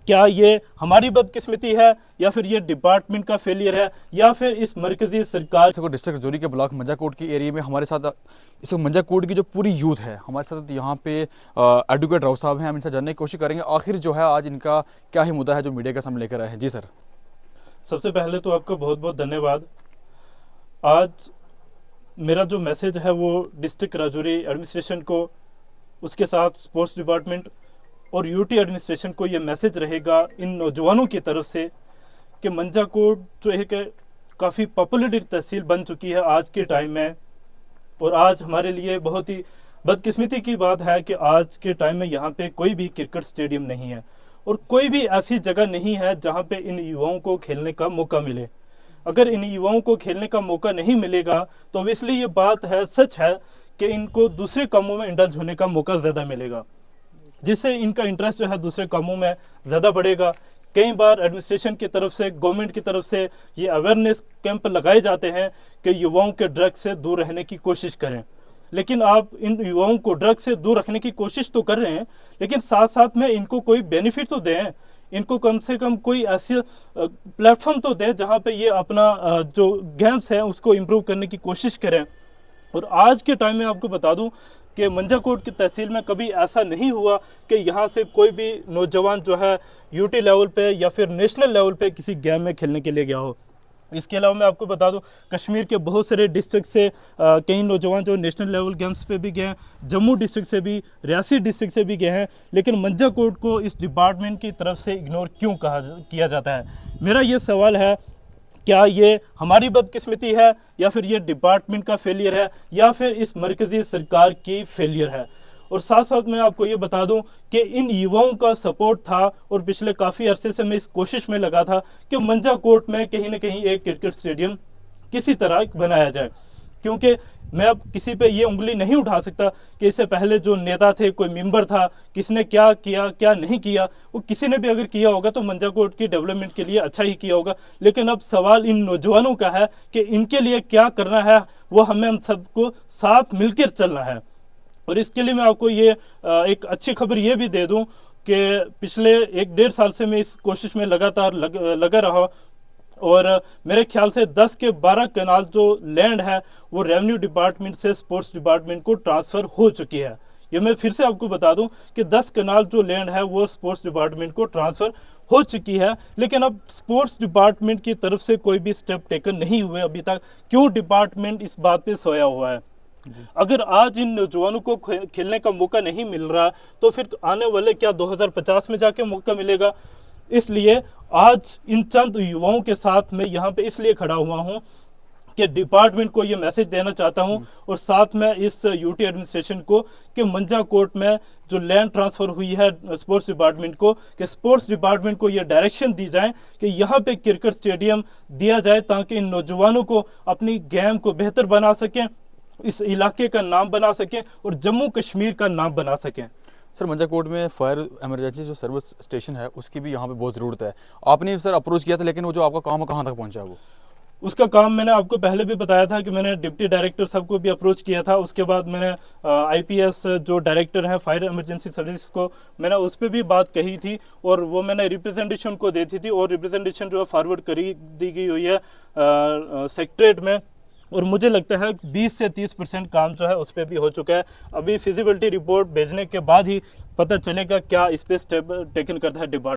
क्या ये हमारी बदकिस्मती है या फिर ये डिपार्टमेंट का फेलियर है या फिर इस मरकजी सरकार को डिस्ट्रिक्ट रजौरी के ब्लॉक मंजाकोट की एरिया में हमारे साथ इस मंजाकोट की जो पूरी यूथ है हमारे साथ यहाँ पे एडवोकेट राव साहब हैं। हम इनसे जानने की कोशिश करेंगे आखिर जो है आज इनका क्या ही मुद्दा है जो मीडिया के सामने लेकर आए हैं। जी सर। सबसे पहले तो आपका बहुत बहुत धन्यवाद। आज मेरा जो मैसेज है वो डिस्ट्रिक्ट राजौरी एडमिनिस्ट्रेशन को, उसके साथ स्पोर्ट्स डिपार्टमेंट और यूटी एडमिनिस्ट्रेशन को ये मैसेज रहेगा इन नौजवानों की तरफ से कि मंजाकोट जो एक काफ़ी पॉपुलर तहसील बन चुकी है आज के टाइम में, और आज हमारे लिए बहुत ही बदकिस्मती की बात है कि आज के टाइम में यहाँ पे कोई भी क्रिकेट स्टेडियम नहीं है और कोई भी ऐसी जगह नहीं है जहाँ पे इन युवाओं को खेलने का मौका मिले। अगर इन युवाओं को खेलने का मौका नहीं मिलेगा तो ऑब्वियसली ये बात है, सच है कि इनको दूसरे कामों में इंडल्ज होने का मौका ज़्यादा मिलेगा, जिससे इनका इंटरेस्ट जो है दूसरे कामों में ज़्यादा बढ़ेगा। कई बार एडमिनिस्ट्रेशन की तरफ से, गवर्नमेंट की तरफ से ये अवेयरनेस कैंप लगाए जाते हैं कि युवाओं के ड्रग्स से दूर रहने की कोशिश करें, लेकिन आप इन युवाओं को ड्रग्स से दूर रखने की कोशिश तो कर रहे हैं, लेकिन साथ साथ में इनको कोई बेनिफिट तो दें, इनको कम से कम कोई ऐसे प्लेटफॉर्म तो दें जहाँ पे ये अपना जो गेम्स है उसको इम्प्रूव करने की कोशिश करें। और आज के टाइम में आपको बता दूं कि मंजाकोट की तहसील में कभी ऐसा नहीं हुआ कि यहाँ से कोई भी नौजवान जो है यूटी लेवल पे या फिर नेशनल लेवल पे किसी गेम में खेलने के लिए गया हो। इसके अलावा मैं आपको बता दूं कश्मीर के बहुत सारे डिस्ट्रिक्ट से कई नौजवान जो नेशनल लेवल गेम्स पे भी गए हैं, जम्मू डिस्ट्रिक्ट से भी, रियासी डिस्ट्रिक्ट से भी गए हैं, लेकिन मंजाकोट को इस डिपार्टमेंट की तरफ से इग्नोर क्यों किया जाता है। मेरा ये सवाल है, क्या ये हमारी बदकिस्मती है या फिर ये डिपार्टमेंट का फेलियर है या फिर इस मरकजी सरकार की फेलियर है। और साथ साथ मैं आपको ये बता दूं कि इन युवाओं का सपोर्ट था और पिछले काफ़ी अरसे से मैं इस कोशिश में लगा था कि मंजाकोट में कहीं ना कहीं एक क्रिकेट स्टेडियम किसी तरह बनाया जाए, क्योंकि मैं अब किसी पे ये उंगली नहीं उठा सकता कि इससे पहले जो नेता थे, कोई मेंबर था, किसने क्या किया क्या नहीं किया। वो किसी ने भी अगर किया होगा तो मंजाकोट की डेवलपमेंट के लिए अच्छा ही किया होगा, लेकिन अब सवाल इन नौजवानों का है कि इनके लिए क्या करना है, वो हमें हम सबको साथ मिलकर चलना है। और इसके लिए मैं आपको ये एक अच्छी खबर ये भी दे दूं कि पिछले 1-1.5 साल से मैं इस कोशिश में लगातार लगा रहा, और मेरे ख्याल से 10 के 12 कनाल जो लैंड है वो रेवेन्यू डिपार्टमेंट से स्पोर्ट्स डिपार्टमेंट को ट्रांसफ़र हो चुकी है। ये मैं फिर से आपको बता दूं कि 10 कनाल जो लैंड है वो स्पोर्ट्स डिपार्टमेंट को ट्रांसफ़र हो चुकी है, लेकिन अब स्पोर्ट्स डिपार्टमेंट की तरफ से कोई भी स्टेप टेकन नहीं हुए अभी तक। क्यों डिपार्टमेंट इस बात पे सोया हुआ है? अगर आज इन नौजवानों को खेलने का मौका नहीं मिल रहा तो फिर आने वाले क्या 2050 में जाके मौका मिलेगा। इसलिए आज इन चंद युवाओं के साथ मैं यहाँ पे इसलिए खड़ा हुआ हूँ कि डिपार्टमेंट को ये मैसेज देना चाहता हूँ, और साथ में इस यूटी एडमिनिस्ट्रेशन को कि मंजाकोट में जो लैंड ट्रांसफ़र हुई है स्पोर्ट्स डिपार्टमेंट को, कि स्पोर्ट्स डिपार्टमेंट को ये डायरेक्शन दी जाए कि यहाँ पे क्रिकेट स्टेडियम दिया जाए ताकि इन नौजवानों को अपनी गेम को बेहतर बना सकें, इस इलाके का नाम बना सकें और जम्मू कश्मीर का नाम बना सकें। सर मंजाकोट में फायर इमरजेंसी जो सर्विस स्टेशन है उसकी भी यहाँ पे बहुत ज़रूरत है। आपने सर अप्रोच किया था, लेकिन वो जो आपका काम है कहाँ तक पहुँचा है? वो उसका काम मैंने आपको पहले भी बताया था कि मैंने डिप्टी डायरेक्टर साहब को भी अप्रोच किया था। उसके बाद मैंने आईपीएस जो डायरेक्टर हैं फायर इमरजेंसी सर्विस को, मैंने उस पर भी बात कही थी और वो मैंने रिप्रेजेंटेशन को दी थी, और रिप्रेजेंटेशन जो है फॉरवर्ड दी गई हुई है सेक्रेटरीट में, और मुझे लगता है 20 से 30% काम जो है उस पर भी हो चुका है। अभी फिजिबिलिटी रिपोर्ट भेजने के बाद ही पता चलेगा क्या इस पर स्टेप टेकन करता है डिपार्टमेंट।